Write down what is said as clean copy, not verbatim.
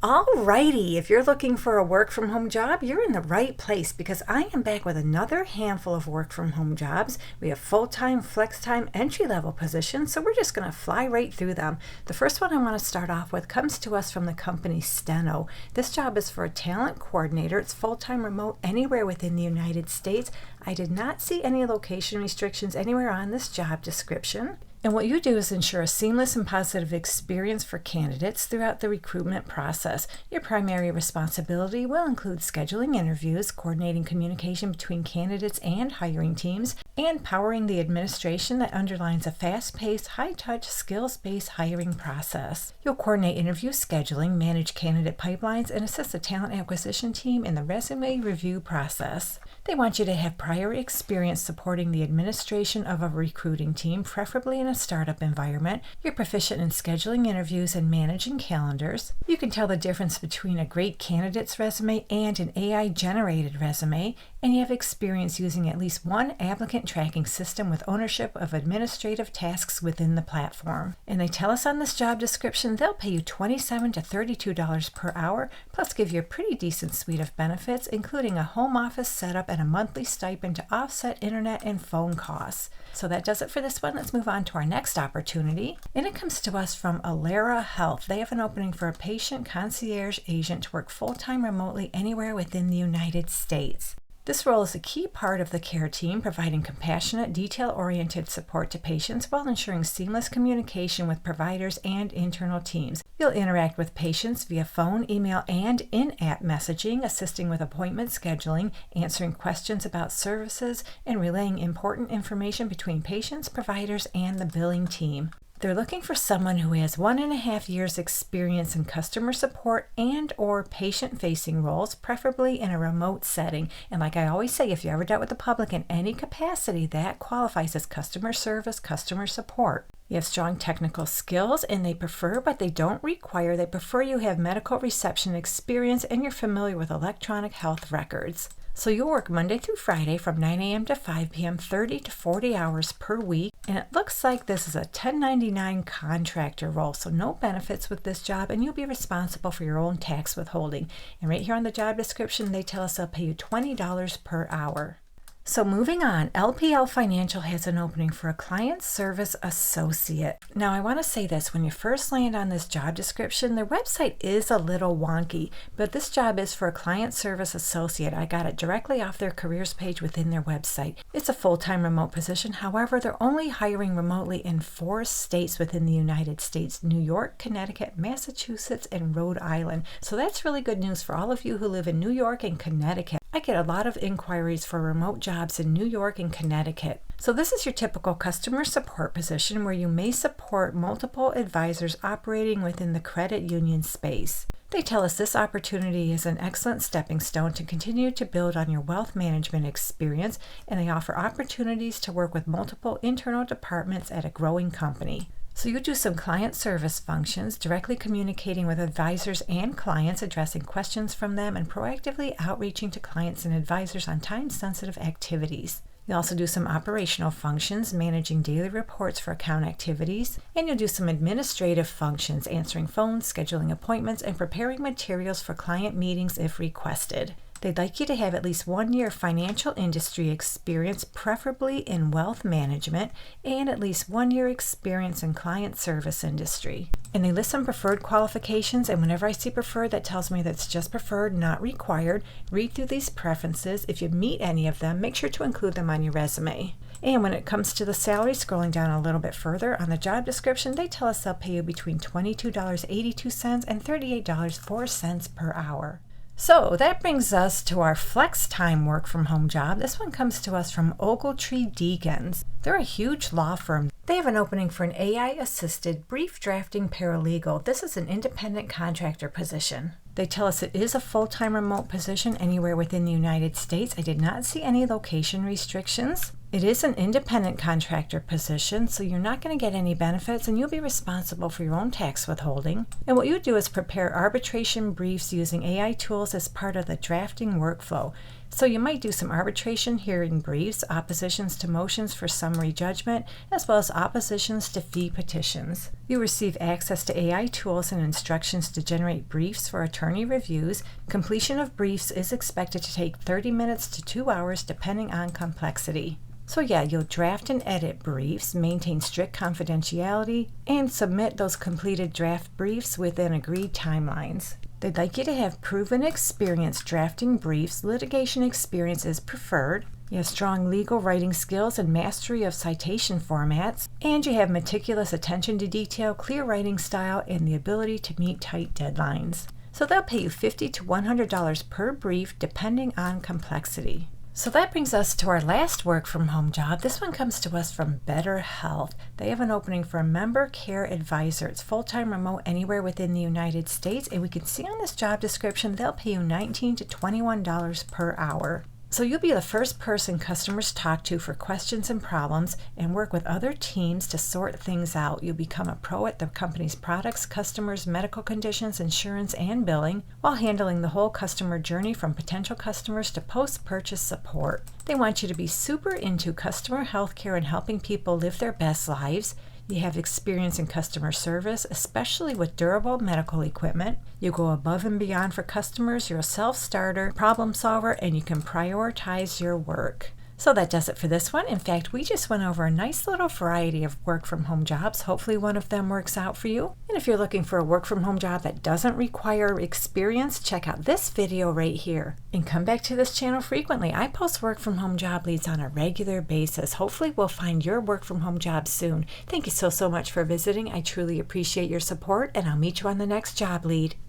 Alrighty, if you're looking for a work from home job, you're in the right place because I am back with another handful of work from home jobs. We have full-time, flex-time, entry-level positions, so we're just going to fly right through them. The first one I want to start off with comes to us from the company Steno. This job is for a talent coordinator. It's full-time remote anywhere within the United States. I did not see any location restrictions anywhere on this job description. And what you do is ensure a seamless and positive experience for candidates throughout the recruitment process. Your primary responsibility will include scheduling interviews, coordinating communication between candidates and hiring teams, and powering the administration that underlines a fast-paced, high-touch, skills-based hiring process. You'll coordinate interview scheduling, manage candidate pipelines, and assist the talent acquisition team in the resume review process. They want you to have prior experience supporting the administration of a recruiting team, preferably in a startup environment. You're proficient in scheduling interviews and managing calendars. You can tell the difference between a great candidate's resume and an AI-generated resume, and you have experience using at least one applicant tracking system with ownership of administrative tasks within the platform. And they tell us on this job description they'll pay you $27 to $32 per hour, plus give you a pretty decent suite of benefits, including a home office setup and a monthly stipend to offset internet and phone costs. So that does it for this one. Let's move on to our next opportunity. And it comes to us from Alera Health. They have an opening for a patient concierge agent to work full-time remotely anywhere within the United States. This role is a key part of the care team, providing compassionate, detail-oriented support to patients while ensuring seamless communication with providers and internal teams. You'll interact with patients via phone, email, and in-app messaging, assisting with appointment scheduling, answering questions about services, and relaying important information between patients, providers, and the billing team. They're looking for someone who has 1.5 years experience in customer support and or patient-facing roles, preferably in a remote setting. And like I always say, if you ever dealt with the public in any capacity, that qualifies as customer service, customer support. You have strong technical skills, and they prefer, but they don't require, they prefer you have medical reception experience and you're familiar with electronic health records. So you'll work Monday through Friday from 9 a.m. to 5 p.m., 30 to 40 hours per week. And it looks like this is a 1099 contractor role, so no benefits with this job, and you'll be responsible for your own tax withholding. And right here on the job description, they tell us they'll pay you $20 per hour. So moving on, LPL Financial has an opening for a client service associate. Now I want to say this, when you first land on this job description, their website is a little wonky, but this job is for a client service associate. I got it directly off their careers page within their website. It's a full-time remote position. However, they're only hiring remotely in 4 states within the United States: New York, Connecticut, Massachusetts, and Rhode Island. So that's really good news for all of you who live in New York and Connecticut. I get a lot of inquiries for remote jobs in New York and Connecticut. So this is your typical customer support position where you may support multiple advisors operating within the credit union space. They tell us this opportunity is an excellent stepping stone to continue to build on your wealth management experience, and they offer opportunities to work with multiple internal departments at a growing company. So you do some client service functions, directly communicating with advisors and clients, addressing questions from them, and proactively outreaching to clients and advisors on time-sensitive activities. You also do some operational functions, managing daily reports for account activities, and you'll do some administrative functions, answering phones, scheduling appointments, and preparing materials for client meetings if requested. They'd like you to have at least 1 year financial industry experience, preferably in wealth management, and at least 1 year experience in client service industry. And they list some preferred qualifications, and whenever I see preferred, that tells me that's just preferred, not required. Read through these preferences. If you meet any of them, make sure to include them on your resume. And when it comes to the salary, scrolling down a little bit further on the job description, they tell us they'll pay you between $22.82 and $38.04 per hour. So that brings us to our flex time work from home job. This one comes to us from Ogletree Deacons. They're a huge law firm. They have an opening for an AI-assisted brief drafting paralegal. This is an independent contractor position. They tell us it is a full-time remote position anywhere within the United States. I did not see any location restrictions. It is an independent contractor position, so you're not going to get any benefits, and you'll be responsible for your own tax withholding. And what you do is prepare arbitration briefs using AI tools as part of the drafting workflow. So you might do some arbitration hearing briefs, oppositions to motions for summary judgment, as well as oppositions to fee petitions. You receive access to AI tools and instructions to generate briefs for attorney reviews. Completion of briefs is expected to take 30 minutes to 2 hours depending on complexity. So yeah, you'll draft and edit briefs, maintain strict confidentiality, and submit those completed draft briefs within agreed timelines. They'd like you to have proven experience drafting briefs. Litigation experience is preferred. You have strong legal writing skills and mastery of citation formats, and you have meticulous attention to detail, clear writing style, and the ability to meet tight deadlines. So they'll pay you $50 to $100 per brief depending on complexity. So that brings us to our last work from home job. This one comes to us from Better Health. They have an opening for a member care advisor. It's full-time remote anywhere within the United States, and we can see on this job description they'll pay you $19 to $21 per hour. So you'll be the first person customers talk to for questions and problems and work with other teams to sort things out. You'll become a pro at the company's products, customers, medical conditions, insurance, and billing while handling the whole customer journey from potential customers to post-purchase support. They want you to be super into customer health care and helping people live their best lives. You have experience in customer service, especially with durable medical equipment. You go above and beyond for customers. You're a self-starter, problem solver, and you can prioritize your work. So that does it for this one. In fact, we just went over a nice little variety of work from home jobs. Hopefully one of them works out for you. And if you're looking for a work from home job that doesn't require experience, check out this video right here. And come back to this channel frequently. I post work from home job leads on a regular basis. Hopefully we'll find your work from home job soon. Thank you so much for visiting. I truly appreciate your support, and I'll meet you on the next job lead.